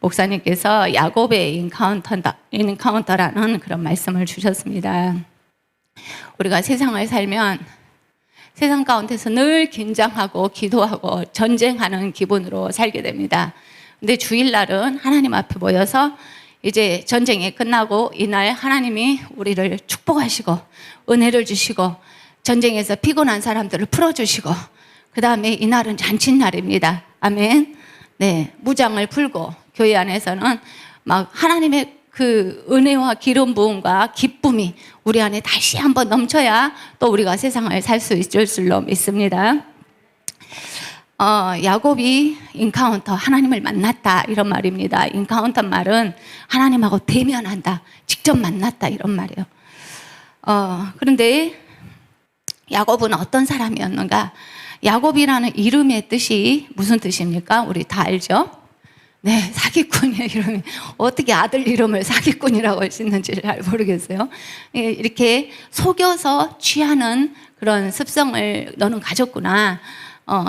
목사님께서 야곱의 인카운터라는 그런 말씀을 주셨습니다. 우리가 세상을 살면 세상 가운데서 늘 긴장하고 기도하고 전쟁하는 기분으로 살게 됩니다. 근데 주일날은 하나님 앞에 모여서 이제 전쟁이 끝나고 이날 하나님이 우리를 축복하시고 은혜를 주시고 전쟁에서 피곤한 사람들을 풀어주시고 그 다음에 이날은 잔칫날입니다. 아멘. 네, 무장을 풀고 교회 안에서는 막 하나님의 그 은혜와 기름 부음과 기쁨이 우리 안에 다시 한번 넘쳐야 또 우리가 세상을 살 수 있을 줄로 믿습니다. 야곱이 인카운터, 하나님을 만났다 이런 말입니다. 인카운터 말은 하나님하고 대면한다, 직접 만났다 이런 말이에요. 그런데 야곱은 어떤 사람이었는가? 야곱이라는 이름의 뜻이 무슨 뜻입니까? 우리 다 알죠? 네, 사기꾼의 이름이 어떻게 아들 이름을 사기꾼이라고 짓는지 잘 모르겠어요. 이렇게 속여서 취하는 그런 습성을 너는 가졌구나.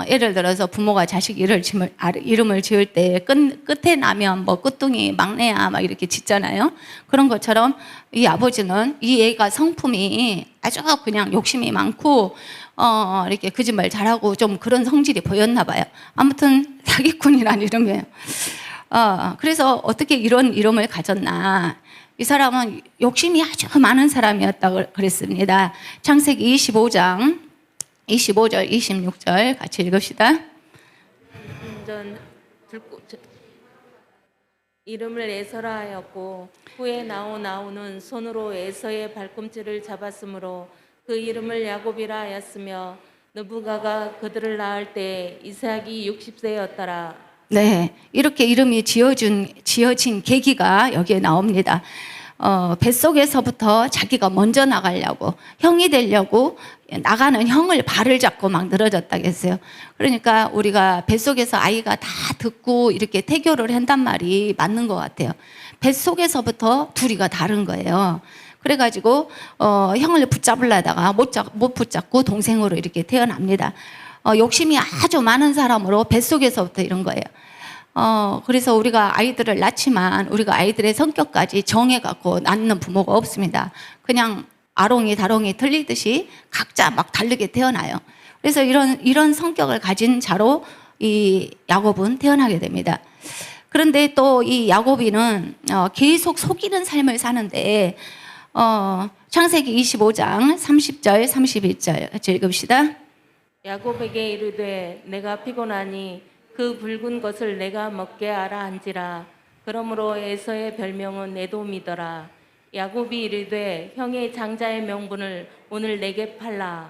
예를 들어서 부모가 자식 이름을 지을 때 끝에 나면 뭐 끝둥이 막내야 막 이렇게 짓잖아요. 그런 것처럼 이 아버지는 이 애가 성품이 아주 그냥 욕심이 많고 이렇게 거짓말 잘하고 좀 그런 성질이 보였나 봐요. 아무튼 사기꾼이란 이름이에요. 그래서 어떻게 이런 이름을 가졌나? 이 사람은 욕심이 아주 많은 사람이었다고 그랬습니다. 창세기 25장 25절, 26절 같이 읽읍시다. 이름을 에서라 하였고 후에 나오는 손으로 에서의 발꿈치를 잡았으므로 그 이름을 야곱이라 하였으며 느부가가 그들을 낳을 때 이삭이 60세였더라. 네, 이렇게 이름이 지어진 계기가 여기에 나옵니다. 뱃속에서부터 자기가 먼저 나가려고, 형이 되려고 나가는 형을 발을 잡고 막 늘어졌다고 했어요. 그러니까 우리가 뱃속에서 아이가 다 듣고 이렇게 태교를 한단 말이 맞는 것 같아요. 뱃속에서부터 둘이가 다른 거예요. 그래가지고 형을 붙잡으려다가 못 붙잡고 동생으로 이렇게 태어납니다. 욕심이 아주 많은 사람으로 뱃속에서부터 이런 거예요. 그래서 우리가 아이들을 낳지만 우리가 아이들의 성격까지 정해갖고 낳는 부모가 없습니다. 그냥 아롱이 다롱이 틀리듯이 각자 막 다르게 태어나요. 그래서 이런 성격을 가진 자로 이 야곱은 태어나게 됩니다. 그런데 또 이 야곱이는 계속 속이는 삶을 사는데 창세기 25장 30절 31절 같이 읽읍시다. 야곱에게 이르되 내가 피곤하니 그 붉은 것을 내가 먹게 하라 한지라. 그러므로 에서의 별명은 에돔이더라. 야곱이 이르되 형의 장자의 명분을 오늘 내게 팔라.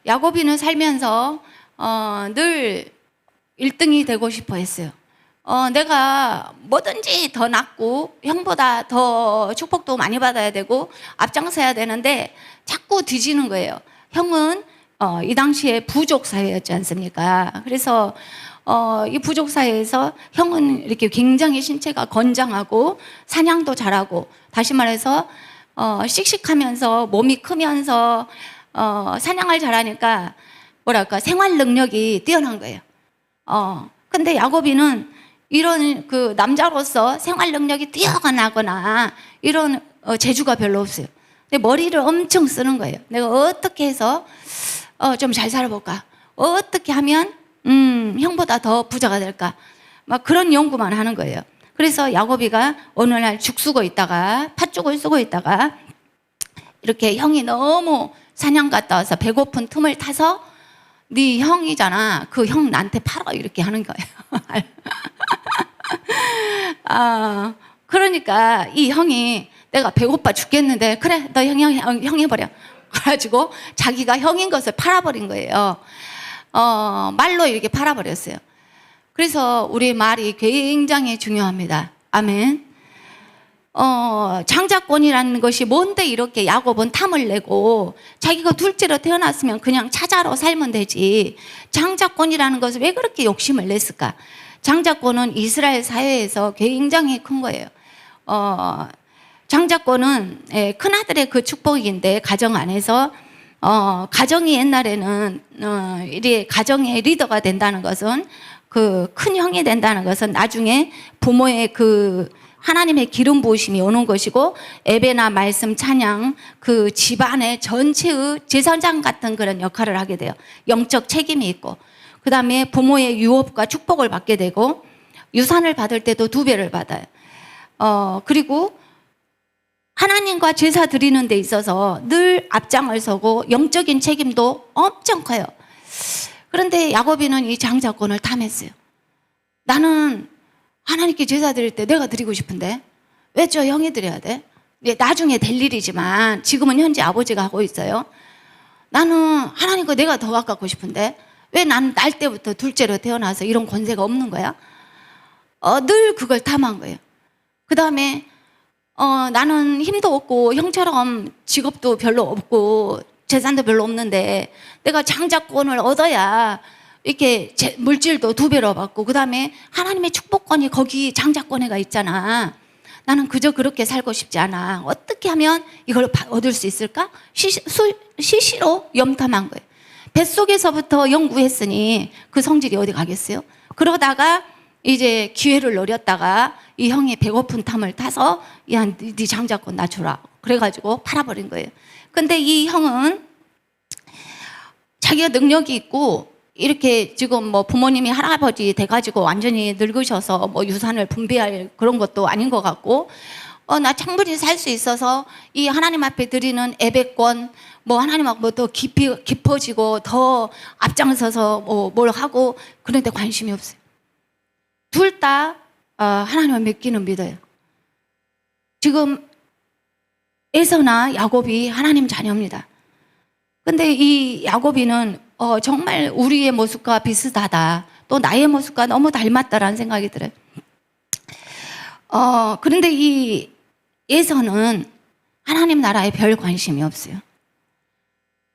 야곱이는 살면서 늘 1등이 되고 싶어 했어요. 내가 뭐든지 더 낫고 형보다 더 축복도 많이 받아야 되고 앞장서야 되는데 자꾸 뒤지는 거예요. 형은 이 당시에 부족 사회였지 않습니까? 그래서 이 부족 사회에서 형은 이렇게 굉장히 신체가 건장하고 사냥도 잘하고, 다시 말해서 씩씩하면서 몸이 크면서 사냥을 잘하니까 뭐랄까 생활 능력이 뛰어난 거예요. 근데 야곱이는 이런 그 남자로서 생활 능력이 뛰어나거나 이런 재주가 별로 없어요. 근데 머리를 엄청 쓰는 거예요. 내가 어떻게 해서 좀 잘 살아볼까? 어떻게 하면 형보다 더 부자가 될까? 막 그런 연구만 하는 거예요. 그래서 야곱이가 어느 날 죽 쓰고 있다가 팥죽을 쓰고 있다가 이렇게 형이 너무 사냥 갔다 와서 배고픈 틈을 타서 네 형이잖아, 그 형 나한테 팔아 이렇게 하는 거예요. 그러니까 이 형이 내가 배고파 죽겠는데 그래 너 형 해버려. 그래가지고 자기가 형인 것을 팔아버린 거예요. 말로 이렇게 팔아버렸어요. 그래서 우리 말이 굉장히 중요합니다. 아멘. 장자권이라는 것이 뭔데 이렇게 야곱은 탐을 내고 자기가 둘째로 태어났으면 그냥 차자로 살면 되지. 장자권이라는 것을 왜 그렇게 욕심을 냈을까? 장자권은 이스라엘 사회에서 굉장히 큰 거예요. 장자권은 큰아들의 그 축복인데 가정 안에서 가정이 옛날에는 이게 가정의 리더가 된다는 것은 그 큰 형이 된다는 것은 나중에 부모의 그 하나님의 기름 부으심이 오는 것이고, 예배나 말씀, 찬양, 그 집안의 전체의 제사장 같은 그런 역할을 하게 돼요. 영적 책임이 있고, 그 다음에 부모의 유업과 축복을 받게 되고, 유산을 받을 때도 2배를 받아요. 그리고 하나님과 제사 드리는 데 있어서 늘 앞장을 서고 영적인 책임도 엄청 커요. 그런데 야곱이는 이 장자권을 탐했어요. 나는 하나님께 제사 드릴 때 내가 드리고 싶은데 왜 저 형이 드려야 돼? 나중에 될 일이지만 지금은 현재 아버지가 하고 있어요. 나는 하나님과 내가 더 가깝고 싶은데 왜 나는 날 때부터 둘째로 태어나서 이런 권세가 없는 거야? 늘 그걸 탐한 거예요. 그 다음에 나는 힘도 없고 형처럼 직업도 별로 없고 재산도 별로 없는데 내가 장자권을 얻어야 이렇게 물질도 2배로 받고, 그 다음에 하나님의 축복권이 거기 장자권에가 있잖아. 나는 그저 그렇게 살고 싶지 않아. 어떻게 하면 이걸 얻을 수 있을까? 시시로 염탐한 거예요. 뱃속에서부터 연구했으니 그 성질이 어디 가겠어요? 그러다가 이제 기회를 노렸다가 이 형이 배고픈 탐을 타서 야, 네 장자권 나 주라. 그래가지고 팔아버린 거예요. 근데 이 형은 자기가 능력이 있고 이렇게 지금 뭐 부모님이 할아버지 돼가지고 완전히 늙으셔서 뭐 유산을 분배할 그런 것도 아닌 것 같고, 나 충분히 살 수 있어서 이 하나님 앞에 드리는 예배권, 뭐 하나님하고 뭐 더 깊어지고 더 앞장서서 뭐 뭘 하고 그런데 관심이 없어요. 둘 다 하나님을 믿기는 믿어요. 지금 에서나 야곱이 하나님 자녀입니다. 근데 이 야곱이는 정말 우리의 모습과 비슷하다. 또 나의 모습과 너무 닮았다라는 생각이 들어요. 그런데 이 에서는 하나님 나라에 별 관심이 없어요.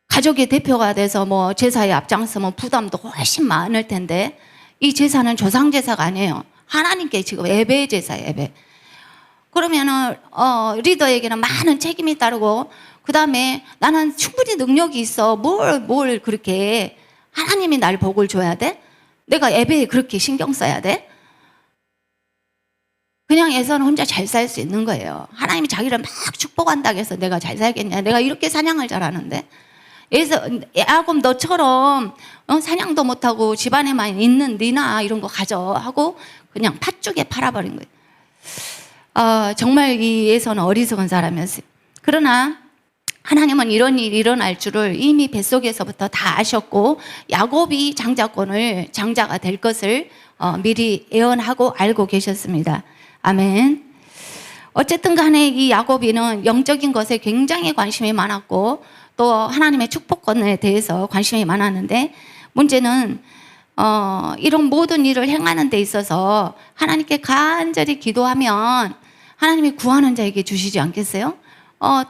가족의 대표가 돼서 뭐 제사에 앞장서면 부담도 훨씬 많을 텐데 이 제사는 조상 제사가 아니에요. 하나님께 지금 예배 제사예요, 예배. 그러면은 리더에게는 많은 책임이 따르고, 그 다음에 나는 충분히 능력이 있어. 뭘 그렇게 하나님이 날 복을 줘야 돼? 내가 예배에 그렇게 신경 써야 돼? 그냥 에서는 혼자 잘 살 수 있는 거예요. 하나님이 자기를 막 축복한다고 해서 내가 잘 살겠냐? 내가 이렇게 사냥을 잘하는데. 야곱 너처럼 사냥도 못하고 집안에만 있는 니나 이런 거 가져 하고 그냥 팥죽에 팔아버린 거예요. 정말 이 에서는 어리석은 사람이었어요. 그러나 하나님은 이런 일이 일어날 줄을 이미 뱃속에서부터 다 아셨고, 야곱이 장자가 될 것을 미리 예언하고 알고 계셨습니다. 아멘. 어쨌든 간에 이 야곱이는 영적인 것에 굉장히 관심이 많았고 또 하나님의 축복권에 대해서 관심이 많았는데, 문제는 이런 모든 일을 행하는 데 있어서 하나님께 간절히 기도하면 하나님이 구하는 자에게 주시지 않겠어요?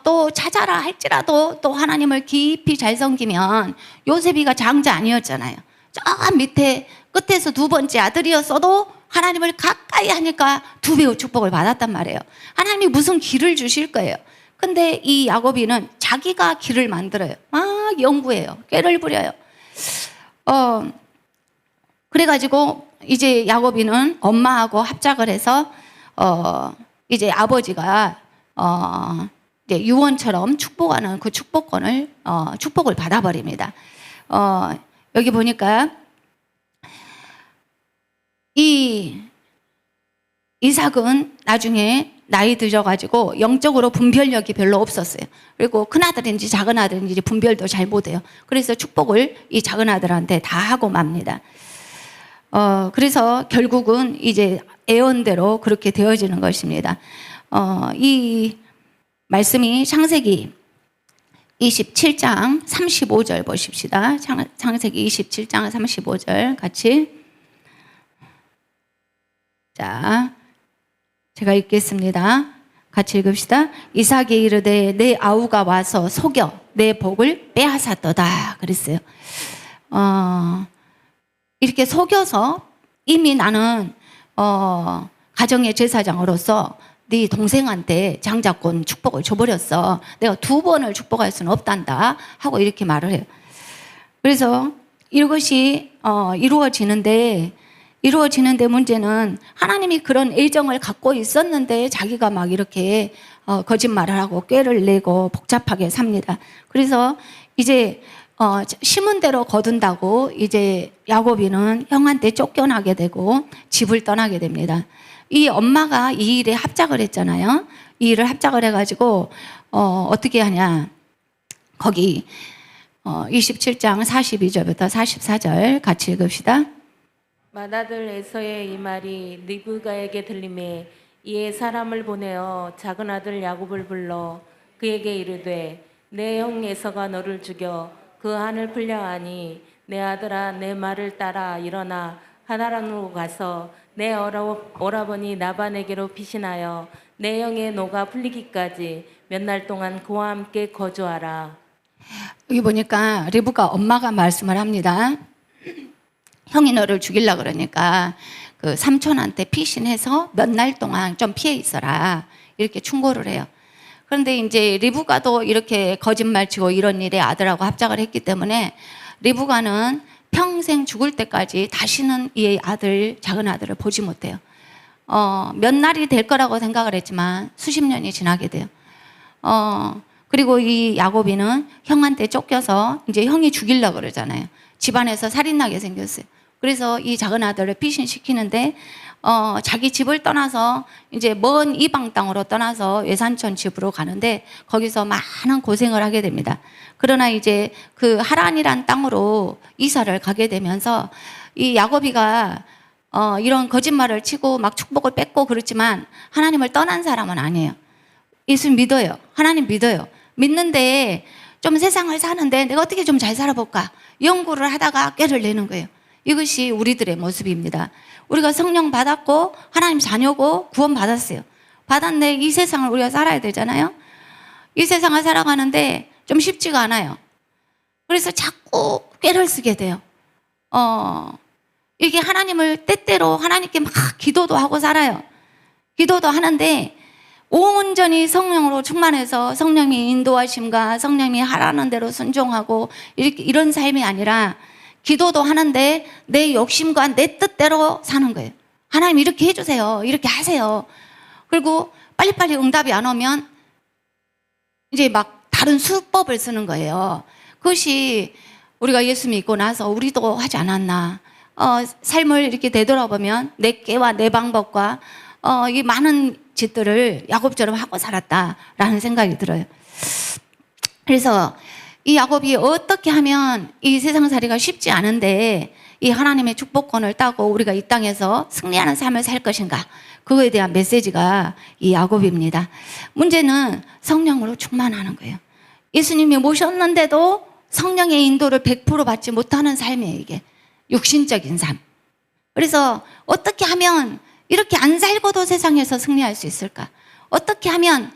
또 찾아라 할지라도 또 하나님을 깊이 잘 섬기면, 요셉이가 장자 아니었잖아요. 저 밑에 끝에서 2번째 아들이었어도 하나님을 가까이 하니까 2배의 축복을 받았단 말이에요. 하나님이 무슨 길을 주실 거예요. 근데 이 야곱이는 자기가 길을 만들어요. 막 연구해요. 꾀를 부려요. 그래가지고 이제 야곱이는 엄마하고 합작을 해서 이제 아버지가 이제 유언처럼 축복하는 그 축복권을 축복을 받아버립니다. 여기 보니까 이 이삭은 나중에 나이 들어가지고 영적으로 분별력이 별로 없었어요. 그리고 큰아들인지 작은아들인지 분별도 잘 못해요. 그래서 축복을 이 작은아들한테 다 하고 맙니다. 그래서 결국은 이제 예언대로 그렇게 되어지는 것입니다. 이 말씀이 창세기 27장 35절 보십시다. 창세기 27장 35절 같이. 자, 제가 읽겠습니다. 같이 읽읍시다. 이삭이 이르되 내 아우가 와서 속여 내 복을 빼앗았도다 그랬어요. 이렇게 속여서 이미 나는 가정의 제사장으로서 네 동생한테 장자권 축복을 줘버렸어. 내가 2번을 축복할 수는 없단다 하고 이렇게 말을 해요. 그래서 이것이 이루어지는데 이루어지는데 문제는 하나님이 그런 애정을 갖고 있었는데 자기가 막 이렇게 거짓말을 하고 꾀를 내고 복잡하게 삽니다. 그래서 이제 심은 대로 거둔다고 이제 야곱이는 형한테 쫓겨나게 되고 집을 떠나게 됩니다. 이 엄마가 이 일에 합작을 했잖아요. 이 일을 합작을 해가지고 어떻게 하냐. 거기 27장 42절부터 44절 같이 읽읍시다. 맏아들 에서의 이 말이 리브가에게 들림에 이에 사람을 보내어 작은 아들 야곱을 불러 그에게 이르되 내 형 에서가 너를 죽여 그 한을 풀려 하니 내 아들아 내 말을 따라 일어나 하나랑으로 가서 내 오라버니 나반에게로 피신하여 내 형의 노가 풀리기까지 몇 날 동안 그와 함께 거주하라. 여기 보니까 리브가 엄마가 말씀을 합니다. 형이 너를 죽이려고 그러니까 그 삼촌한테 피신해서 몇 날 동안 좀 피해 있어라. 이렇게 충고를 해요. 그런데 이제 리브가도 이렇게 거짓말 치고 이런 일에 아들하고 합작을 했기 때문에 리브가는 평생 죽을 때까지 다시는 이 아들, 작은 아들을 보지 못해요. 몇 날이 될 거라고 생각을 했지만 수십 년이 지나게 돼요. 그리고 이 야곱이는 형한테 쫓겨서 이제 형이 죽이려고 그러잖아요. 집안에서 살인나게 생겼어요. 그래서 이 작은 아들을 피신시키는데 자기 집을 떠나서 이제 먼 이방 땅으로 떠나서 외산촌 집으로 가는데 거기서 많은 고생을 하게 됩니다. 그러나 이제 그 하란이란 땅으로 이사를 가게 되면서 이 야곱이가 이런 거짓말을 치고 막 축복을 뺏고 그렇지만 하나님을 떠난 사람은 아니에요. 예수 믿어요. 하나님 믿어요. 믿는데 좀 세상을 사는데 내가 어떻게 좀 잘 살아볼까 연구를 하다가 꾀를 내는 거예요. 이것이 우리들의 모습입니다. 우리가 성령 받았고 하나님 자녀고 구원 받았어요. 받았는데 이 세상을 우리가 살아야 되잖아요. 이 세상을 살아가는데 좀 쉽지가 않아요. 그래서 자꾸 꾀를 쓰게 돼요. 이게 하나님을 때때로 하나님께 막 기도도 하고 살아요. 기도도 하는데 온전히 성령으로 충만해서 성령이 인도하심과 성령이 하라는 대로 순종하고 이런 삶이 아니라 기도도 하는데 내 욕심과 내 뜻대로 사는 거예요. 하나님 이렇게 해주세요. 이렇게 하세요. 그리고 빨리빨리 응답이 안 오면 이제 막 다른 수법을 쓰는 거예요. 그것이 우리가 예수 믿고 나서 우리도 하지 않았나. 삶을 이렇게 되돌아보면 내 깨와 내 방법과 이 많은 짓들을 야곱처럼 하고 살았다라는 생각이 들어요. 그래서 이 야곱이 어떻게 하면 이 세상살이가 쉽지 않은데 이 하나님의 축복권을 따고 우리가 이 땅에서 승리하는 삶을 살 것인가, 그거에 대한 메시지가 이 야곱입니다. 문제는 성령으로 충만하는 거예요. 예수님이 모셨는데도 성령의 인도를 100% 받지 못하는 삶이에요. 이게 육신적인 삶. 그래서 어떻게 하면 이렇게 안 살고도 세상에서 승리할 수 있을까? 어떻게 하면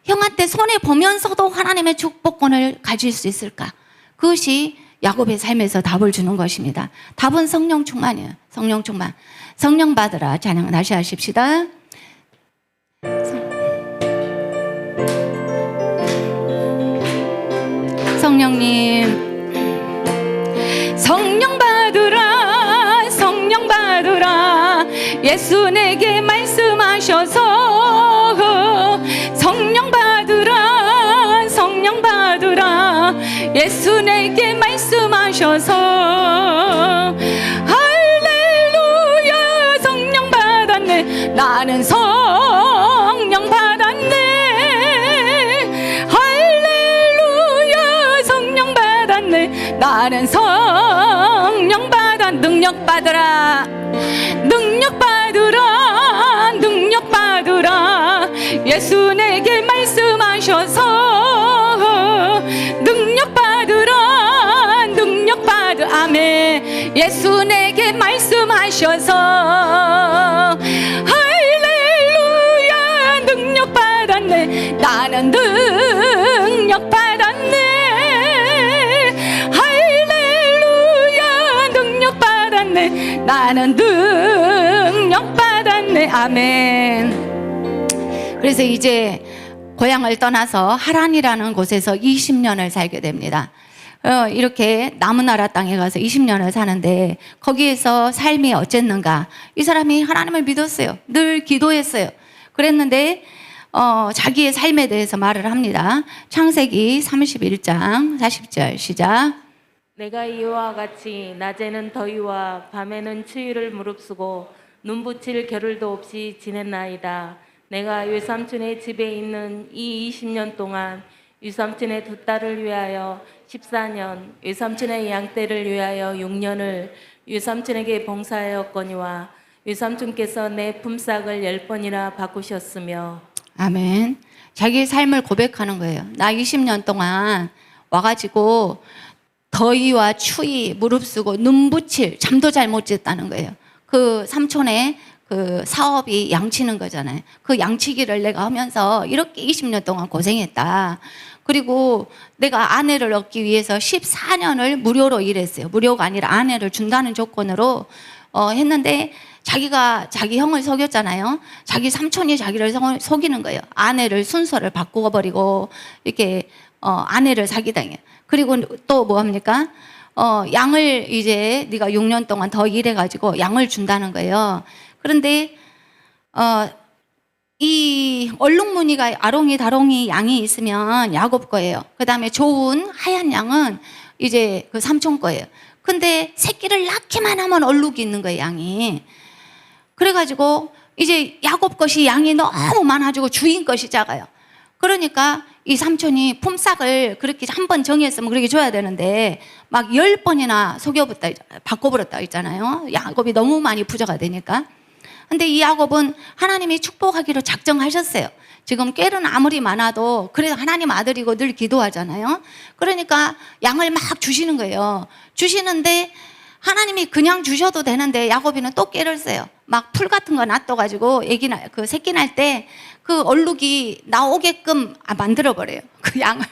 형한테 손해보면서도 하나님의 축복권을 가질 수 있을까? 그것이 야곱의 삶에서 답을 주는 것입니다. 답은 성령 충만이에요. 성령 충만. 성령 받으라. 찬양 다시 하십시다. 성령님, 성령 받으라. 성령 받으라. 예수 내게 말씀하셔서 성령 받으라. 성령 받으라. 예수 내게 말씀하셔서 할렐루야. 성령 받았네. 나는 성령 받았네. 할렐루야. 성령 받았네. 나는 성령 받아. 능력 받으라. 능력 받으라. 능력 받으라. 예수 내게 말씀하셔서 능력 받으라. 능력 받으. 아멘. 예수 내게 말씀하셔서 할렐루야. 능력 받았네. 나는 능력 받았네. 할렐루야. 능력 받았네. 나는 능력 받았네. 아멘. 그래서 이제 고향을 떠나서 하란이라는 곳에서 20년을 살게 됩니다. 이렇게 남은 나라 땅에 가서 20년을 사는데 거기에서 삶이 어쨌는가? 이 사람이 하나님을 믿었어요. 늘 기도했어요. 그랬는데 자기의 삶에 대해서 말을 합니다. 창세기 31장 40절 시작. 내가 이와 같이 낮에는 더위와 밤에는 추위를 무릅쓰고 눈붙일 겨를도 없이 지냈나이다. 내가 외삼촌의 집에 있는 이 20년 동안 외삼촌의 두 딸을 위하여 14년, 외삼촌의 양떼를 위하여 6년을 외삼촌에게 봉사하였거니와 외삼촌께서 내 품삯을 10번이나 바꾸셨으며. 아멘. 자기의 삶을 고백하는 거예요. 나 20년 동안 와가지고 더위와 추위 무릅쓰고 눈붙일 잠도 잘 못 잤다는 거예요. 그 삼촌의 그 사업이 양치는 거잖아요. 그 양치기를 내가 하면서 이렇게 20년 동안 고생했다. 그리고 내가 아내를 얻기 위해서 14년을 무료로 일했어요. 무료가 아니라 아내를 준다는 조건으로 했는데 자기가 자기 형을 속였잖아요. 자기 삼촌이 자기를 속이는 거예요. 아내를 순서를 바꾸어버리고 이렇게 아내를 사기당해요. 그리고 또 뭐 합니까? 양을 이제 네가 6년 동안 더 일해가지고 양을 준다는 거예요. 그런데 이 얼룩무늬가 아롱이 다롱이 양이 있으면 야곱 거예요. 그 다음에 좋은 하얀 양은 이제 그 삼촌 거예요. 근데 새끼를 낳기만 하면 얼룩이 있는 거예요, 양이. 그래가지고 이제 야곱 것이 양이 너무 많아지고 주인 것이 작아요. 그러니까 이 삼촌이 품삯을 그렇게 한 번 정했으면 그렇게 줘야 되는데 막 10번이나 속여버렸다, 바꿔버렸다 있잖아요. 야곱이 너무 많이 부자가 되니까. 근데 이 야곱은 하나님이 축복하기로 작정하셨어요. 지금 깰은 아무리 많아도 그래도 하나님 아들이고 늘 기도하잖아요. 그러니까 양을 막 주시는 거예요. 주시는데 하나님이 그냥 주셔도 되는데 야곱이는 또 깨를 써요. 막 풀 같은 거 놔둬가지고 그 새끼 날 때 그 얼룩이 나오게끔 만들어버려요. 그 양을.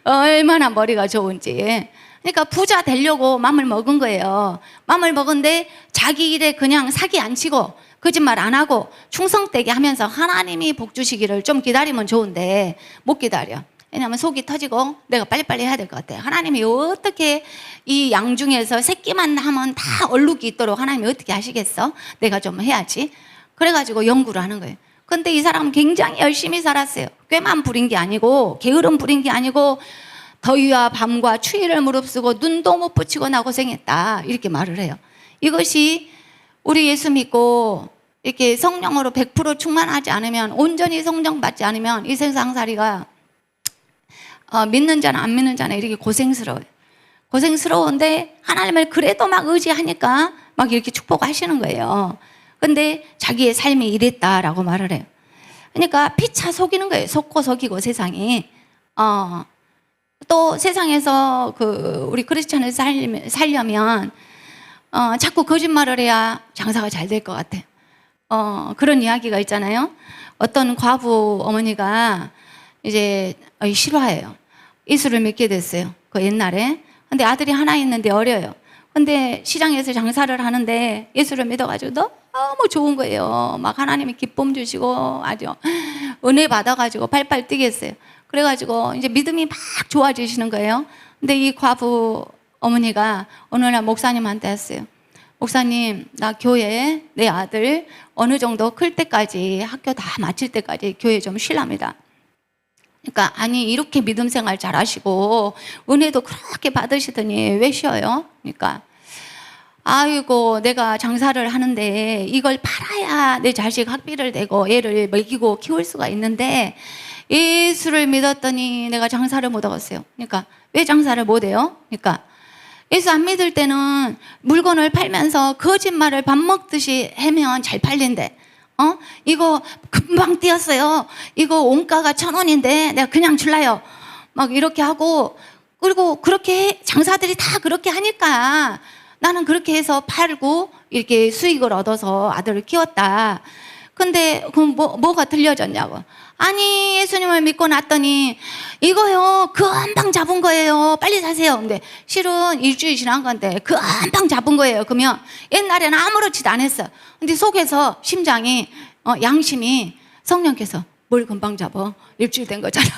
얼마나 머리가 좋은지. 그러니까 부자 되려고 맘을 먹은 거예요. 맘을 먹은데 자기 일에 그냥 사기 안 치고 거짓말 안 하고 충성되게 하면서 하나님이 복 주시기를 좀 기다리면 좋은데 못 기다려. 왜냐하면 속이 터지고 내가 빨리빨리 해야 될 것 같아. 하나님이 어떻게 이 양 중에서 새끼만 하면 다 얼룩이 있도록 하나님이 어떻게 하시겠어? 내가 좀 해야지. 그래가지고 연구를 하는 거예요. 근데 이 사람은 굉장히 열심히 살았어요. 꾀만 부린 게 아니고 게으름 부린 게 아니고 더위와 밤과 추위를 무릅쓰고 눈도 못 붙이고 나 고생했다. 이렇게 말을 해요. 이것이 우리 예수 믿고 이렇게 성령으로 100% 충만하지 않으면, 온전히 성령 받지 않으면 이 세상살이가 믿는 자나 안 믿는 자나 이렇게 고생스러워요. 고생스러운데 하나님을 그래도 막 의지하니까 막 이렇게 축복하시는 거예요. 근데 자기의 삶이 이랬다라고 말을 해요. 그러니까 피차 속이는 거예요. 속고 속이고 세상이. 또 세상에서 우리 크리스찬을 살려면 자꾸 거짓말을 해야 장사가 잘 될 것 같아요. 그런 이야기가 있잖아요. 어떤 과부 어머니가 이제 실화예요. 예수를 믿게 됐어요. 그 옛날에. 근데 아들이 하나 있는데 어려요. 근데 시장에서 장사를 하는데 예수를 믿어가지고 너무 좋은 거예요. 막 하나님이 기쁨 주시고 아주 은혜 받아가지고 팔팔 뛰겠어요. 그래가지고 이제 믿음이 막 좋아지시는 거예요. 근데 이 과부 어머니가 어느 날 목사님한테 했어요. 목사님, 나 교회 내 아들 어느 정도 클 때까지, 학교 다 마칠 때까지 교회 좀 쉴랍니다. 그러니까 아니 이렇게 믿음 생활 잘 하시고 은혜도 그렇게 받으시더니 왜 쉬어요? 그러니까 아이고 내가 장사를 하는데 이걸 팔아야 내 자식 학비를 내고 애를 먹이고 키울 수가 있는데 예수를 믿었더니 내가 장사를 못 하겠어요. 그러니까 왜 장사를 못 해요? 그러니까 예수 안 믿을 때는 물건을 팔면서 거짓말을 밥 먹듯이 하면 잘 팔린대. 이거 금방 뛰었어요. 이거 원가가 1,000원인데 내가 그냥 줄라요. 막 이렇게 하고, 그리고 그렇게 장사들이 다 그렇게 하니까 나는 그렇게 해서 팔고 이렇게 수익을 얻어서 아들을 키웠다. 근데 그럼 뭐가 틀려졌냐고. 아니 예수님을 믿고 났더니 이거요 금방 잡은 거예요. 빨리 사세요. 근데 실은 일주일 지난 건데 금방 잡은 거예요. 그러면 옛날에는 아무렇지도 않았어. 근데 속에서 심장이 양심이 성령께서 뭘 금방 잡아? 일주일 된 거잖아.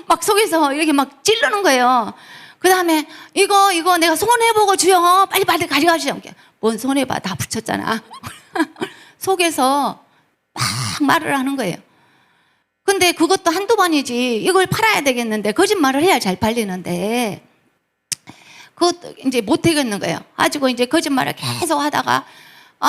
막 속에서 이렇게 막 찌르는 거예요. 그 다음에 이거 내가 손해보고 주여. 빨리 가져가시오. 뭔 손해봐. 다 붙였잖아. 속에서 막 말을 하는 거예요. 근데 그것도 한두 번이지. 이걸 팔아야 되겠는데, 거짓말을 해야 잘 팔리는데, 그것도 이제 못 하겠는 거예요. 가지고 이제 거짓말을 계속 하다가,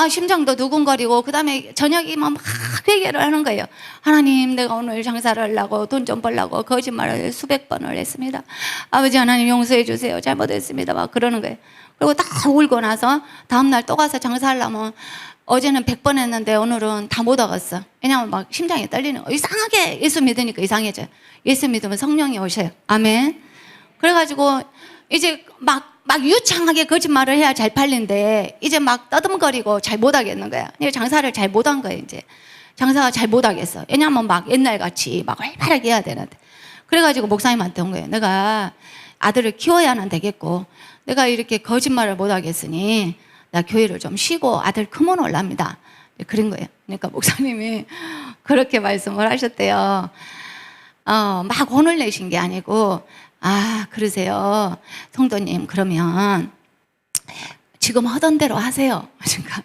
심장도 두근거리고, 그 다음에 저녁이면 막 회개를 하는 거예요. 하나님, 내가 오늘 장사를 하려고, 돈 좀 벌려고 거짓말을 수백 번을 했습니다. 아버지 하나님 용서해 주세요. 잘못했습니다. 막 그러는 거예요. 그리고 딱 울고 나서 다음날 또 가서 장사하려면, 어제는 100번 했는데 오늘은 다 못 와갔어. 왜냐하면 막 심장이 떨리는 거. 이상하게 예수 믿으니까 이상해져요. 예수 믿으면 성령이 오셔요. 아멘. 그래가지고 이제 막 유창하게 거짓말을 해야 잘 팔린데, 이제 막 떠듬거리고 잘 못하겠는 거야. 내가 장사를 잘 못한 거예요. 이제 장사가 잘 못하겠어. 왜냐하면 막 옛날같이 막 활발하게 해야 되는데. 그래가지고 목사님한테 온 거예요. 내가 아들을 키워야는 되겠고, 내가 이렇게 거짓말을 못하겠으니 나 교회를 좀 쉬고 아들 크면 올랍니다. 그런 거예요. 그러니까 목사님이 그렇게 말씀을 하셨대요. 막 혼을 내신 게 아니고, 그러세요. 성도님, 그러면 지금 하던 대로 하세요. 그러니까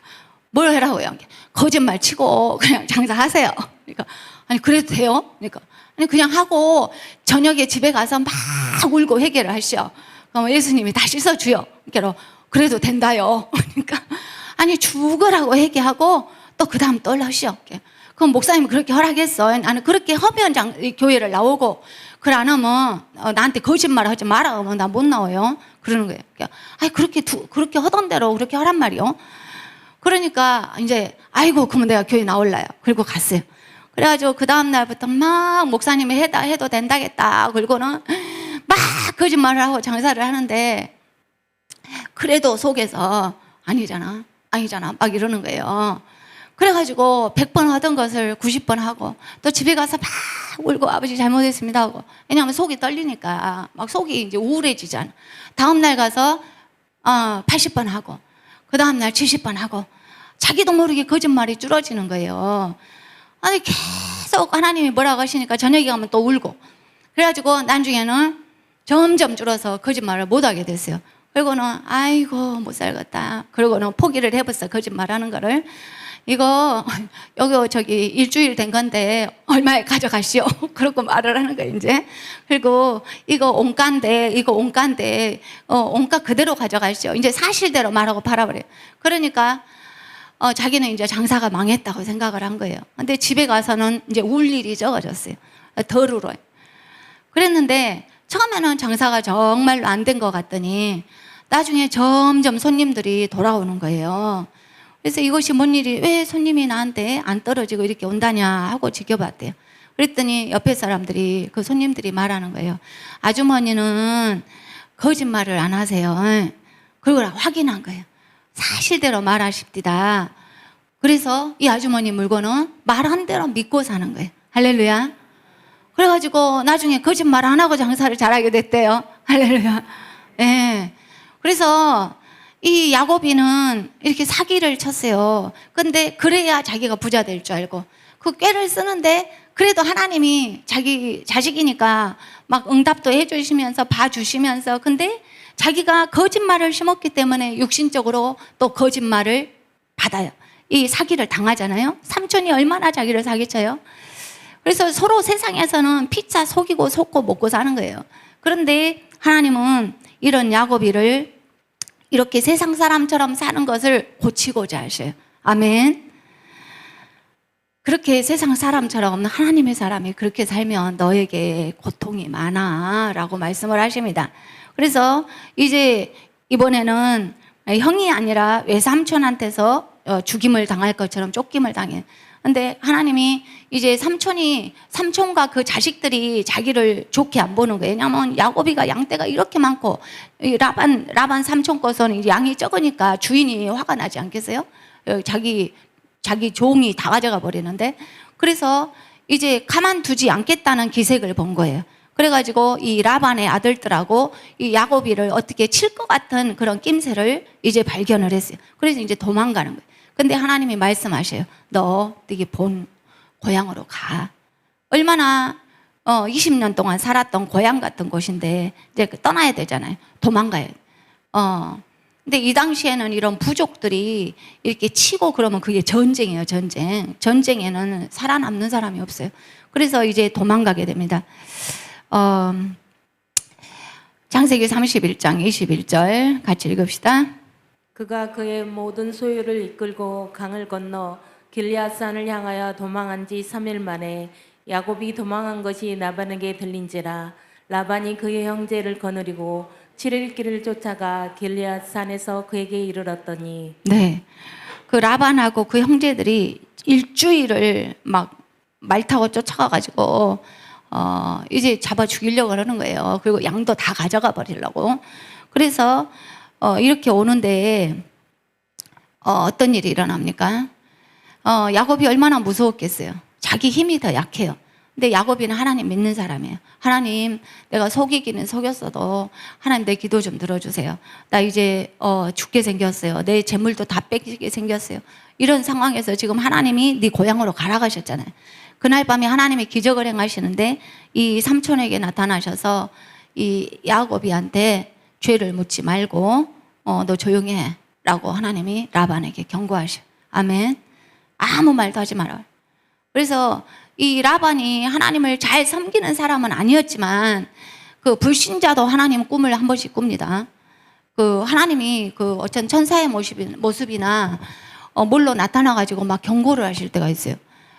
뭘 하라고요? 거짓말 치고 그냥 장사하세요. 그러니까 아니 그래도 돼요? 그러니까 아니 그냥 하고 저녁에 집에 가서 막 울고 회개를 하시오. 그럼 예수님이 다 씻어주요. 그러니까 그래도 된다요. 그러니까 아니 죽으라고 회개하고 또 그 다음 또 하시오. 그럼 목사님이 그렇게 허락했어. 나는 그렇게 하면 교회를 나오고, 그래 안 하면 나한테 거짓말 하지 마라 하면 나 못 나와요. 그러는 거예요. 아니 그렇게 하던 대로 그렇게 하란 말이요. 그러니까 이제 아이고 그러면 내가 교회 나올라요. 그리고 갔어요. 그래가지고 그 다음 날부터 막 목사님이 해도 된다겠다. 그리고는 막 거짓말을 하고 장사를 하는데, 그래도 속에서 아니잖아 막 이러는 거예요. 그래가지고 100번 하던 것을 90번 하고, 또 집에 가서 막 울고 아버지 잘못했습니다 하고, 왜냐하면 속이 떨리니까 막 속이 이제 우울해지잖아. 다음날 가서 80번 하고, 그 다음날 70번 하고, 자기도 모르게 거짓말이 줄어지는 거예요. 아니 계속 하나님이 뭐라고 하시니까 저녁에 가면 또 울고, 그래가지고 나중에는 점점 줄어서 거짓말을 못하게 됐어요. 그리고는 아이고 못 살겠다. 그러고는 포기를 해봤어. 거짓말하는 거를. 이거 저기 일주일 된 건데 얼마에 가져가시오. 그러고 말을 하는 거예요 이제. 그리고 이거 온가인데 온가 그대로 가져가시오. 이제 사실대로 말하고 팔아버려요. 그러니까 자기는 이제 장사가 망했다고 생각을 한 거예요. 근데 집에 가서는 이제 울 일이 적어졌어요. 덜 울어요. 그랬는데 처음에는 장사가 정말로 안 된 것 같더니 나중에 점점 손님들이 돌아오는 거예요. 그래서 이것이 뭔 일이, 왜 손님이 나한테 안 떨어지고 이렇게 온다냐 하고 지켜봤대요. 그랬더니 옆에 사람들이, 그 손님들이 말하는 거예요. 아주머니는 거짓말을 안 하세요. 그걸 확인한 거예요. 사실대로 말하십디다. 그래서 이 아주머니 물건은 말한 대로 믿고 사는 거예요. 할렐루야. 그래가지고 나중에 거짓말 안 하고 장사를 잘하게 됐대요. 할렐루야. 예. 그래서 이 야곱이는 이렇게 사기를 쳤어요. 근데 그래야 자기가 부자 될 줄 알고 그 꾀를 쓰는데, 그래도 하나님이 자기 자식이니까 막 응답도 해주시면서 봐주시면서, 근데 자기가 거짓말을 심었기 때문에 육신적으로 또 거짓말을 받아요. 이 사기를 당하잖아요. 삼촌이 얼마나 자기를 사기쳐요. 그래서 서로 세상에서는 피차 속이고 속고 먹고 사는 거예요. 그런데 하나님은 이런 야곱이를 이렇게 세상 사람처럼 사는 것을 고치고자 하셔요. 아멘. 그렇게 세상 사람처럼 하나님의 사람이 그렇게 살면 너에게 고통이 많아 라고 말씀을 하십니다. 그래서 이제 이번에는 형이 아니라 외삼촌한테서 죽임을 당할 것처럼 쫓김을 당해. 근데 하나님이 이제 삼촌과 그 자식들이 자기를 좋게 안 보는 거예요. 왜냐하면 야곱이가 양떼가 이렇게 많고, 라반 삼촌 거서는 양이 적으니까 주인이 화가 나지 않겠어요? 자기 종이 다 가져가 버리는데. 그래서 이제 가만두지 않겠다는 기색을 본 거예요. 그래가지고 이 라반의 아들들하고 이 야곱이를 어떻게 칠 것 같은 그런 낌새를 이제 발견을 했어요. 그래서 이제 도망가는 거예요. 근데 하나님이 말씀하셔요. 너 본 고향으로 가. 얼마나 20년 동안 살았던 고향 같은 곳인데 이제 떠나야 되잖아요. 도망가야 돼. 근데 이 당시에는 이런 부족들이 이렇게 치고 그러면 그게 전쟁이에요, 전쟁. 전쟁에는 살아남는 사람이 없어요. 그래서 이제 도망가게 됩니다. 창세기 31장 21절 같이 읽읍시다. 그가 그의 모든 소유를 이끌고 강을 건너 길리앗산을 향하여 도망한 지 3일 만에 야곱이 도망한 것이 라반에게 들린지라. 라반이 그의 형제를 거느리고 7일 길을 쫓아가 길리앗산에서 그에게 이르렀더니 네. 그 라반하고 그 형제들이 일주일을 막 말 타고 쫓아가가지고, 이제 잡아 죽이려고 그러는 거예요. 그리고 양도 다 가져가 버리려고. 그래서, 이렇게 오는데, 어떤 일이 일어납니까? 야곱이 얼마나 무서웠겠어요. 자기 힘이 더 약해요. 근데 야곱이는 하나님 믿는 사람이에요. 하나님, 내가 속이기는 속였어도 하나님 내 기도 좀 들어주세요. 나 이제 죽게 생겼어요. 내 재물도 다 뺏기게 생겼어요. 이런 상황에서 지금 하나님이 네 고향으로 가라 가셨잖아요. 그날 밤에 하나님이 기적을 행하시는데 이 삼촌에게 나타나셔서 이 야곱이한테 죄를 묻지 말고 너 조용히 해 라고 하나님이 라반에게 경고하셔. 아멘. 아무 말도 하지 마라. 그래서 이 라반이 하나님을 잘 섬기는 사람은 아니었지만 그 불신자도 하나님 꿈을 한 번씩 꿉니다. 그 하나님이 그 어떤 천사의 모습이나 뭘로 나타나가지고 막 경고를 하실 때가 있어요.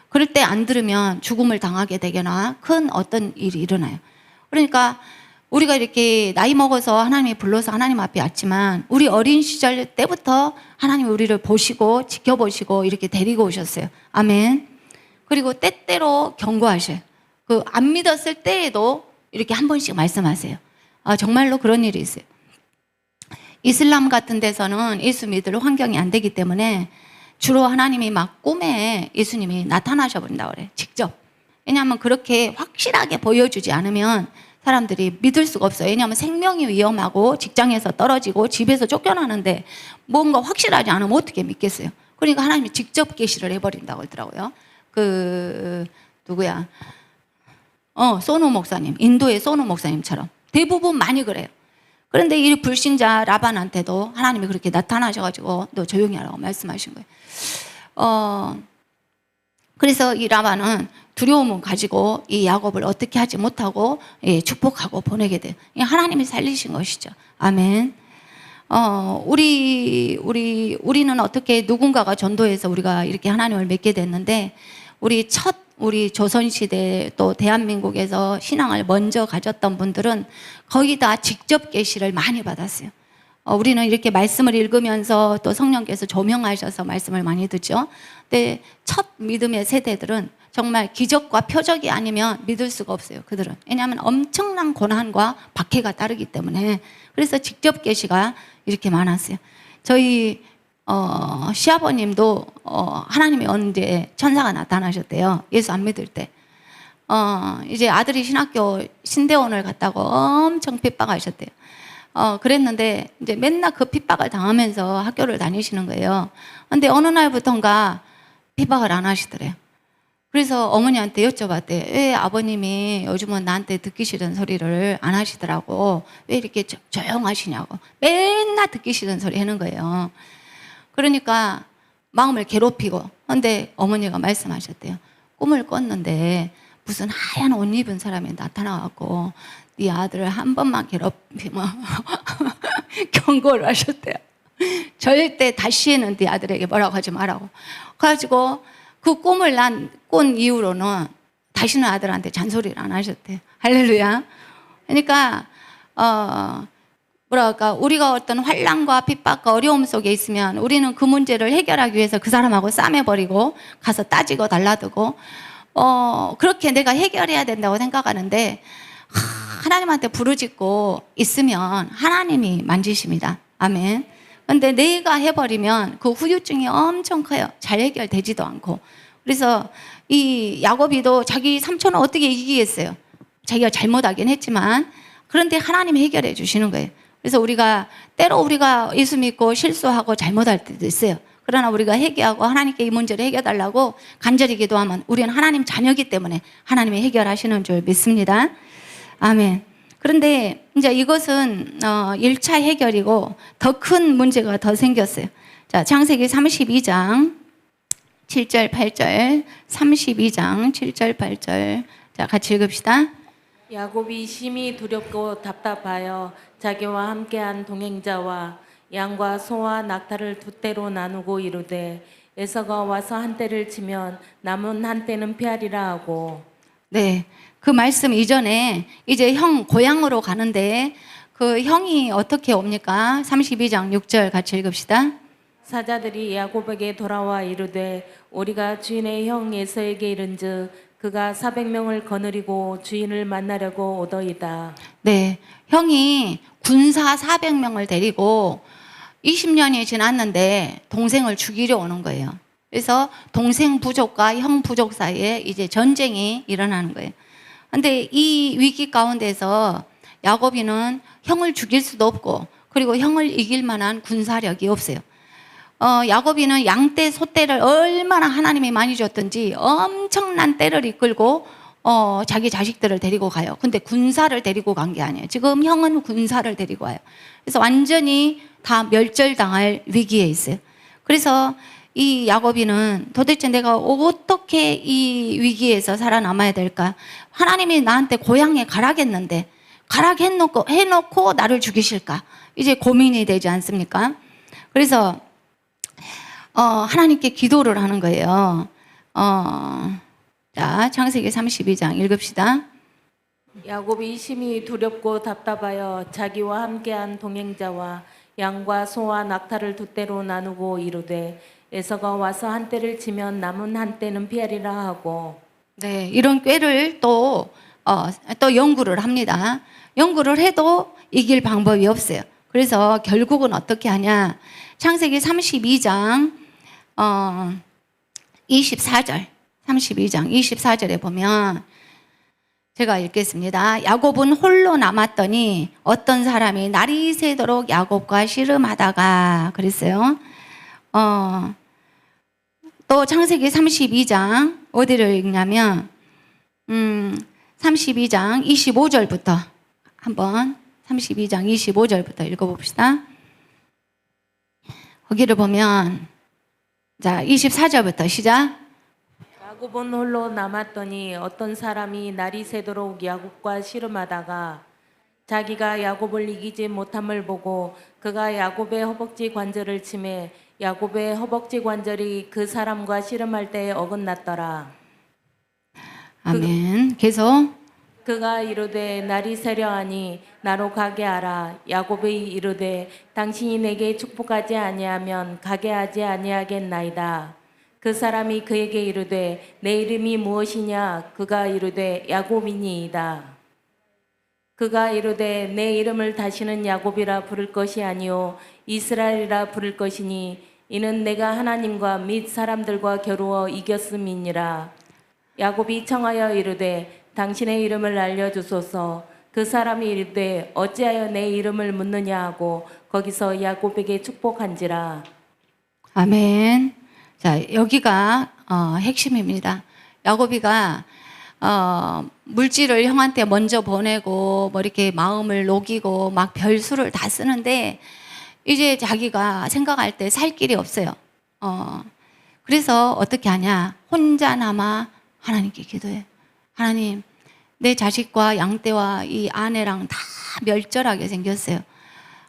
그럴 때 안 들으면 죽음을 당하게 되거나 큰 어떤 일이 일어나요. 그러니까 우리가 이렇게 나이 먹어서 하나님이 불러서 하나님 앞에 왔지만 우리 어린 시절 때부터 하나님이 우리를 보시고 지켜보시고 이렇게 데리고 오셨어요. 아멘. 그리고 때때로 경고하셔요. 그 안 믿었을 때에도 이렇게 한 번씩 말씀하세요. 정말로 그런 일이 있어요. 이슬람 같은 데서는 예수 믿을 환경이 안 되기 때문에 주로 하나님이 막 꿈에 예수님이 나타나셔 버린다고 그래요. 직접. 왜냐하면 그렇게 확실하게 보여주지 않으면 사람들이 믿을 수가 없어요. 왜냐하면 생명이 위험하고 직장에서 떨어지고 집에서 쫓겨나는데 뭔가 확실하지 않으면 어떻게 믿겠어요. 그러니까 하나님이 직접 계시를 해버린다고 그러더라고요. 누구야? 소노 목사님, 인도의 소노 목사님처럼 대부분 많이 그래요. 그런데 이 불신자 라반한테도 하나님이 그렇게 나타나셔가지고 너 조용히 하라고 말씀하신 거예요. 그래서 이 라반은 두려움을 가지고 이 야곱을 어떻게 하지 못하고 축복하고 보내게 돼요. 하나님이 살리신 것이죠. 아멘. 우리는 어떻게 누군가가 전도해서 우리가 이렇게 하나님을 믿게 됐는데 우리 조선시대 또 대한민국에서 신앙을 먼저 가졌던 분들은 거의 다 직접 계시를 많이 받았어요. 우리는 이렇게 말씀을 읽으면서 또 성령께서 조명하셔서 말씀을 많이 듣죠. 근데 첫 믿음의 세대들은 정말 기적과 표적이 아니면 믿을 수가 없어요. 그들은. 왜냐하면 엄청난 고난과 박해가 따르기 때문에. 그래서 직접 계시가 이렇게 많았어요. 저희 시아버님도 하나님이 언제 천사가 나타나셨대요. 예수 안 믿을 때. 이제 아들이 신학교 신대원을 갔다고 엄청 핍박하셨대요. 그랬는데 이제 맨날 그 핍박을 당하면서 학교를 다니시는 거예요. 근데 어느 날부턴가 핍박을 안 하시더래요. 그래서 어머니한테 여쭤봤대요. 왜 아버님이 요즘은 나한테 듣기 싫은 소리를 안 하시더라고. 왜 이렇게 조용하시냐고. 맨날 듣기 싫은 소리 하는 거예요. 그러니까 마음을 괴롭히고. 근데 어머니가 말씀하셨대요. 꿈을 꿨는데 무슨 하얀 옷 입은 사람이 나타나갖고 네 아들을 한 번만 괴롭히면 경고를 하셨대요. 절대 다시는 네 아들에게 뭐라고 하지 말라고. 그래가지고 그 꿈을 꾼 이후로는 다시는 아들한테 잔소리를 안 하셨대요. 할렐루야. 그러니까 뭐랄까, 우리가 어떤 환난과 핍박과 어려움 속에 있으면 우리는 그 문제를 해결하기 위해서 그 사람하고 싸매버리고 가서 따지고 달라두고 그렇게 내가 해결해야 된다고 생각하는데 하나님한테 부르짖고 있으면 하나님이 만지십니다. 아멘. 근데 내가 해버리면 그 후유증이 엄청 커요. 잘 해결되지도 않고. 그래서 이 야곱이도 자기 삼촌을 어떻게 이기겠어요. 자기가 잘못하긴 했지만 그런데 하나님이 해결해 주시는 거예요. 그래서 때로 우리가 예수 믿고 실수하고 잘못할 때도 있어요. 그러나 우리가 회개하고 하나님께 이 문제를 해결달라고 간절히 기도하면 우리는 하나님 자녀이기 때문에 하나님이 해결하시는 줄 믿습니다. 아멘. 그런데 이제 이것은 1차 해결이고 더 큰 문제가 더 생겼어요. 자, 창세기 32장 7절 8절 32장 7절 8절 자, 같이 읽읍시다. 야곱이 심히 두렵고 답답하여 자기와 함께한 동행자와 양과 소와 낙타를 두 떼로 나누고 이르되 에서가 와서 한 떼를 치면 남은 한 떼는 피하리라 하고. 네. 그 말씀 이전에 이제 형 고향으로 가는데 그 형이 어떻게 옵니까? 32장 6절 같이 읽읍시다. 사자들이 야곱에게 돌아와 이르되 우리가 주인의 형 에서에게 이른즉 그가 400명을 거느리고 주인을 만나려고 오더이다. 네. 형이 군사 400명을 데리고 20년이 지났는데 동생을 죽이려 오는 거예요. 그래서 동생 부족과 형 부족 사이에 이제 전쟁이 일어나는 거예요. 근데 이 위기 가운데서 야곱이는 형을 죽일 수도 없고 그리고 형을 이길 만한 군사력이 없어요. 야곱이는 양떼, 소떼를 얼마나 하나님이 많이 줬던지 엄청난 떼를 이끌고 자기 자식들을 데리고 가요. 근데 군사를 데리고 간 게 아니에요. 지금 형은 군사를 데리고 와요. 그래서 완전히 다 멸절당할 위기에 있어요. 그래서 이 야곱이는 도대체 내가 어떻게 이 위기에서 살아남아야 될까? 하나님이 나한테 고향에 가라겠는데 해놓고 나를 죽이실까? 이제 고민이 되지 않습니까? 그래서 하나님께 기도를 하는 거예요. 자, 창세기 32장 읽읍시다. 야곱이 심히 두렵고 답답하여 자기와 함께한 동행자와 양과 소와 낙타를 두 떼로 나누고 이르되 에서가 와서 한 떼를 치면 남은 한 떼는 피하리라 하고. 네, 이런 꾀를 또 연구를 합니다. 연구를 해도 이길 방법이 없어요. 그래서 결국은 어떻게 하냐? 창세기 32장 24절 32장 24절에 보면 제가 읽겠습니다. 야곱은 홀로 남았더니 어떤 사람이 날이 새도록 야곱과 씨름하다가 그랬어요. 또 창세기 32장 어디를 읽냐면 32장 25절부터 한번 32장 25절부터 읽어봅시다. 거기를 보면 자 24절부터 시작. 야곱은 홀로 남았더니 어떤 사람이 날이 새도록 야곱과 씨름하다가 자기가 야곱을 이기지 못함을 보고 그가 야곱의 허벅지 관절을 치매 야곱의 허벅지 관절이 그 사람과 씨름할 때에 어긋났더라. 아멘. 계속. 그가 이르되 날이 새려하니 나로 가게 하라. 야곱이 이르되 당신이 내게 축복하지 아니하면 가게 하지 아니하겠나이다. 그 사람이 그에게 이르되 내 이름이 무엇이냐? 그가 이르되 야곱이니이다. 그가 이르되 내 이름을 다시는 야곱이라 부를 것이 아니요 이스라엘이라 부를 것이니 이는 내가 하나님과 및 사람들과 겨루어 이겼음이니라. 야곱이 청하여 이르되 당신의 이름을 알려주소서. 그 사람이 이르되 어찌하여 내 이름을 묻느냐 하고 거기서 야곱에게 축복한지라. 아멘. 자, 여기가 핵심입니다. 야곱이가 물질을 형한테 먼저 보내고 뭐 이렇게 마음을 녹이고 막 별수를 다 쓰는데 이제 자기가 생각할 때 살 길이 없어요. 그래서 어떻게 하냐? 혼자 남아 하나님께 기도해. 하나님, 내 자식과 양떼와 이 아내랑 다 멸절하게 생겼어요.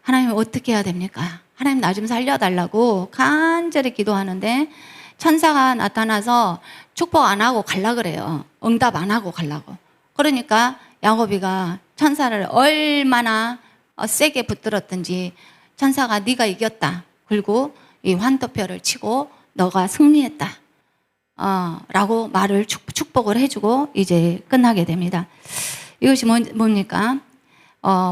하나님 어떻게 해야 됩니까? 하나님 나 좀 살려달라고 간절히 기도하는데 천사가 나타나서 축복 안 하고 갈라 그래요. 응답 안 하고 가려고. 그러니까 야곱이가 천사를 얼마나 세게 붙들었든지 천사가 네가 이겼다. 그리고 이 환도표를 치고 너가 승리했다. 라고 말을 축복을 해주고 이제 끝나게 됩니다. 이것이 뭡니까?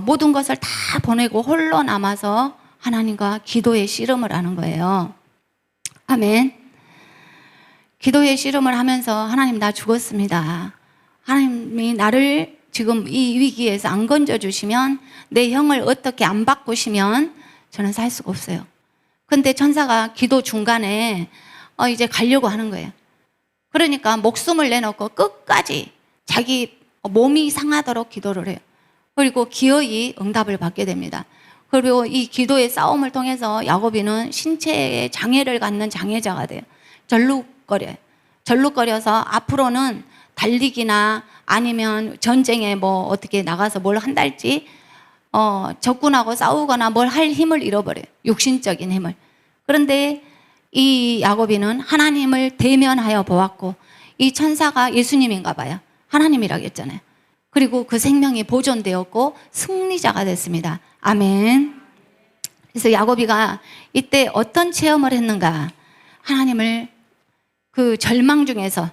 모든 것을 다 보내고 홀로 남아서 하나님과 기도의 씨름을 하는 거예요. 아멘. 기도의 씨름을 하면서 하나님 나 죽었습니다. 하나님이 나를 지금 이 위기에서 안 건져주시면 내 형을 어떻게 안 바꾸시면 저는 살 수가 없어요. 근데 천사가 기도 중간에 이제 가려고 하는 거예요. 그러니까 목숨을 내놓고 끝까지 자기 몸이 상하도록 기도를 해요. 그리고 기어이 응답을 받게 됩니다. 그리고 이 기도의 싸움을 통해서 야곱이는 신체에 장애를 갖는 장애자가 돼요. 절룩거려요. 절룩거려서 앞으로는 달리기나 아니면 전쟁에 뭐 어떻게 나가서 뭘 한달지 적군하고 싸우거나 뭘 할 힘을 잃어버려요. 육신적인 힘을. 그런데 이 야곱이는 하나님을 대면하여 보았고, 이 천사가 예수님인가 봐요. 하나님이라고 했잖아요. 그리고 그 생명이 보존되었고 승리자가 됐습니다. 아멘. 그래서 야곱이가 이때 어떤 체험을 했는가? 하나님을 그 절망 중에서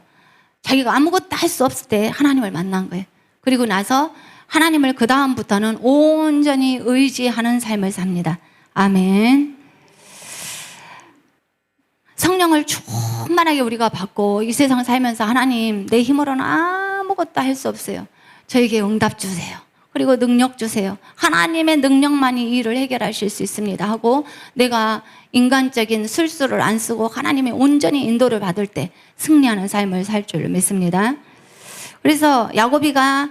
자기가 아무것도 할 수 없을 때 하나님을 만난 거예요. 그리고 나서 하나님을 그 다음부터는 온전히 의지하는 삶을 삽니다. 아멘. 성령을 충만하게 우리가 받고 이 세상 살면서 하나님, 내 힘으로는 아무것도 할 수 없어요. 저에게 응답 주세요. 그리고 능력 주세요. 하나님의 능력만이 이 일을 해결하실 수 있습니다 하고, 내가 인간적인 술수를 안 쓰고 하나님의 온전히 인도를 받을 때 승리하는 삶을 살 줄 믿습니다. 그래서 야곱이가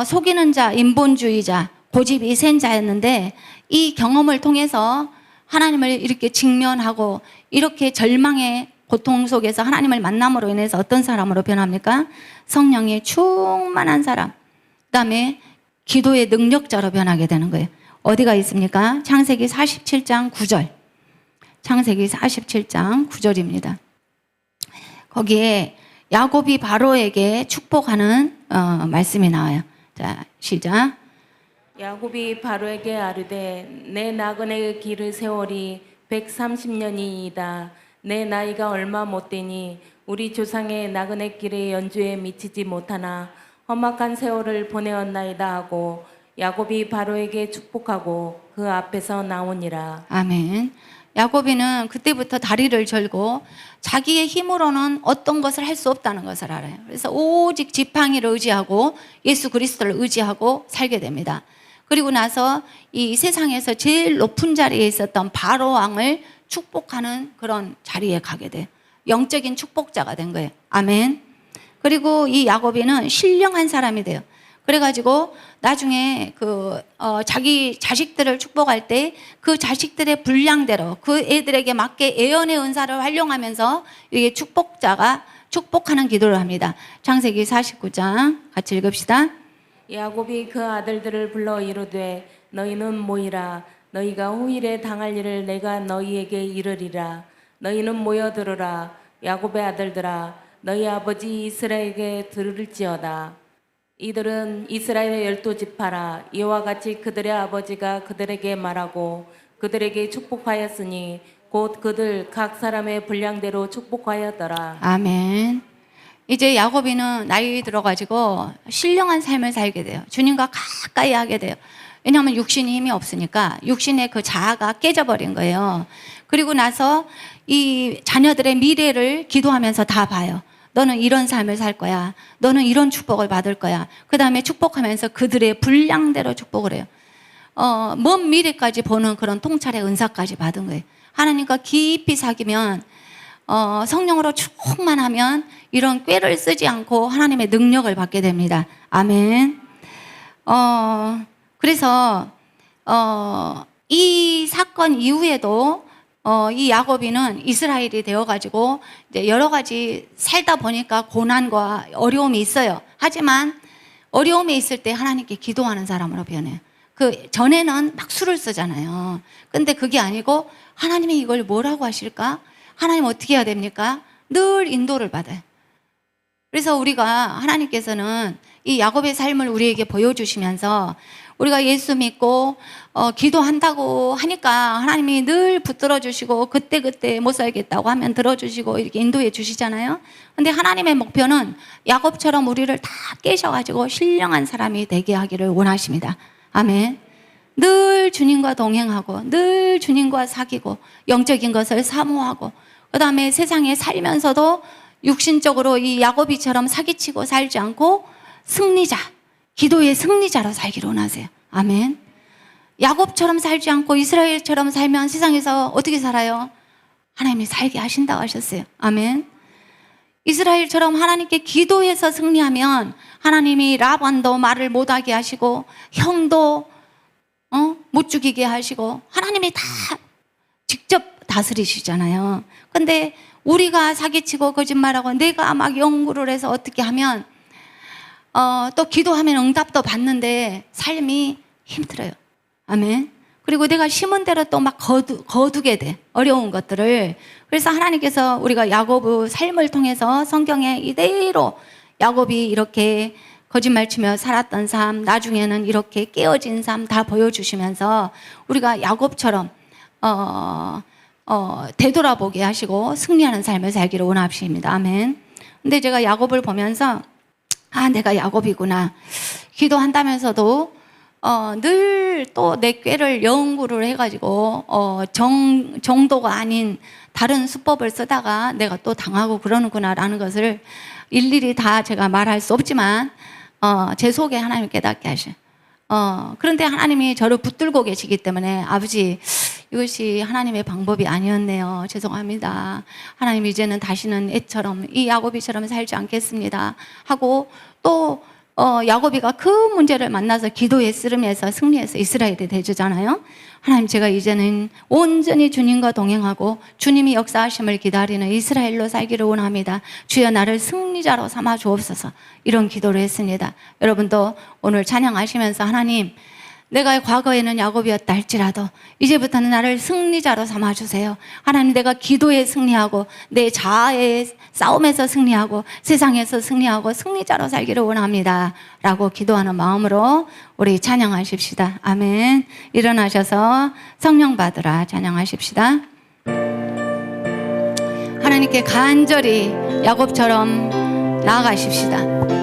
속이는 자, 인본주의자, 고집이 센 자였는데, 이 경험을 통해서 하나님을 이렇게 직면하고 이렇게 절망의 고통 속에서 하나님을 만남으로 인해서 어떤 사람으로 변합니까? 성령이 충만한 사람, 그 다음에 기도의 능력자로 변하게 되는 거예요. 어디가 있습니까? 창세기 47장 9절. 창세기 47장 9절입니다. 거기에 야곱이 바로에게 축복하는 말씀이 나와요. 자, 시작. 야곱이 바로에게 아르되 내 나그네의 길을 세월이 130년이이다. 내 나이가 얼마 못되니 우리 조상의 나그네 길의 연주에 미치지 못하나 험악한 세월을 보내었나이다 하고 야곱이 바로에게 축복하고 그 앞에서 나오니라. 아멘. 야곱이는 그때부터 다리를 절고 자기의 힘으로는 어떤 것을 할 수 없다는 것을 알아요. 그래서 오직 지팡이를 의지하고 예수 그리스도를 의지하고 살게 됩니다. 그리고 나서 이 세상에서 제일 높은 자리에 있었던 바로 왕을 축복하는 그런 자리에 가게 돼요. 영적인 축복자가 된 거예요. 아멘. 그리고 이 야곱이는 신령한 사람이 돼요. 그래가지고 나중에 자기 자식들을 축복할 때 그 자식들의 분량대로 그 애들에게 맞게 예언의 은사를 활용하면서 이게 축복하는 기도를 합니다. 창세기 49장 같이 읽읍시다. 야곱이 그 아들들을 불러 이르되 너희는 모이라. 너희가 후일에 당할 일을 내가 너희에게 이르리라. 너희는 모여들으라. 야곱의 아들들아, 너희 아버지 이스라엘에게 들을지어다. 이들은 이스라엘의 12지파라. 이와 같이 그들의 아버지가 그들에게 말하고 그들에게 축복하였으니 곧 그들 각 사람의 분량대로 축복하였더라. 아멘. 이제 야곱이는 나이 들어가지고 신령한 삶을 살게 돼요. 주님과 가까이 하게 돼요. 왜냐하면 육신이 힘이 없으니까 육신의 그 자아가 깨져버린 거예요. 그리고 나서 이 자녀들의 미래를 기도하면서 다 봐요. 너는 이런 삶을 살 거야. 너는 이런 축복을 받을 거야. 그 다음에 축복하면서 그들의 분량대로 축복을 해요. 먼 미래까지 보는 그런 통찰의 은사까지 받은 거예요. 하나님과 깊이 사귀면 성령으로 충만하면 이런 꾀를 쓰지 않고 하나님의 능력을 받게 됩니다. 아멘. 그래서 이 사건 이후에도 이 야곱이는 이스라엘이 되어가지고 이제 여러 가지 살다 보니까 고난과 어려움이 있어요. 하지만 어려움이 있을 때 하나님께 기도하는 사람으로 변해요. 그 전에는 막 수를 쓰잖아요. 근데 그게 아니고 하나님이 이걸 뭐라고 하실까? 하나님 어떻게 해야 됩니까? 늘 인도를 받아요. 그래서 우리가 하나님께서는 이 야곱의 삶을 우리에게 보여주시면서 우리가 예수 믿고 기도한다고 하니까 하나님이 늘 붙들어 주시고 그때그때 못 살겠다고 하면 들어주시고 이렇게 인도해 주시잖아요. 근데 하나님의 목표는 야곱처럼 우리를 다 깨셔가지고 신령한 사람이 되게 하기를 원하십니다. 아멘. 늘 주님과 동행하고 늘 주님과 사귀고 영적인 것을 사모하고 그 다음에 세상에 살면서도 육신적으로 이 야곱이처럼 사기치고 살지 않고 승리자, 기도의 승리자로 살기를 원하세요. 아멘. 야곱처럼 살지 않고 이스라엘처럼 살면 세상에서 어떻게 살아요? 하나님이 살게 하신다고 하셨어요. 아멘. 이스라엘처럼 하나님께 기도해서 승리하면 하나님이 라반도 말을 못하게 하시고 형도 못 죽이게 하시고 하나님이 다 직접 다스리시잖아요. 근데 우리가 사기치고 거짓말하고 내가 막 연구를 해서 어떻게 하면 또 기도하면 응답도 받는데 삶이 힘들어요. 아멘. 그리고 내가 심은 대로 또 막 거두게 돼. 어려운 것들을. 그래서 하나님께서 우리가 야곱의 삶을 통해서 성경에 이대로 야곱이 이렇게 거짓말 치며 살았던 삶, 나중에는 이렇게 깨어진 삶 다 보여주시면서 우리가 야곱처럼 되돌아보게 하시고 승리하는 삶을 살기를 원합니다. 아멘. 근데 제가 야곱을 보면서 내가 야곱이구나. 기도한다면서도 늘 또 내 꾀를 연구를 해가지고 정도가 아닌 다른 수법을 쓰다가 내가 또 당하고 그러는구나라는 것을 일일이 다 제가 말할 수 없지만 제 속에 하나님 깨닫게 하셔. 그런데 하나님이 저를 붙들고 계시기 때문에 아버지 이것이 하나님의 방법이 아니었네요. 죄송합니다. 하나님 이제는 다시는 애처럼 이 야곱이처럼 살지 않겠습니다. 하고 또 야곱이가 그 문제를 만나서 기도의 쓰름에서 승리해서 이스라엘이 되주잖아요. 하나님 제가 이제는 온전히 주님과 동행하고 주님이 역사하심을 기다리는 이스라엘로 살기를 원합니다. 주여 나를 승리자로 삼아 주옵소서. 이런 기도를 했습니다. 여러분도 오늘 찬양하시면서 하나님 내가 과거에는 야곱이었다 할지라도 이제부터는 나를 승리자로 삼아주세요. 하나님 내가 기도에 승리하고 내 자아의 싸움에서 승리하고 세상에서 승리하고 승리자로 살기를 원합니다. 라고 기도하는 마음으로 우리 찬양하십시다. 아멘. 일어나셔서 성령 받으라 찬양하십시다. 하나님께 간절히 야곱처럼 나아가십시다.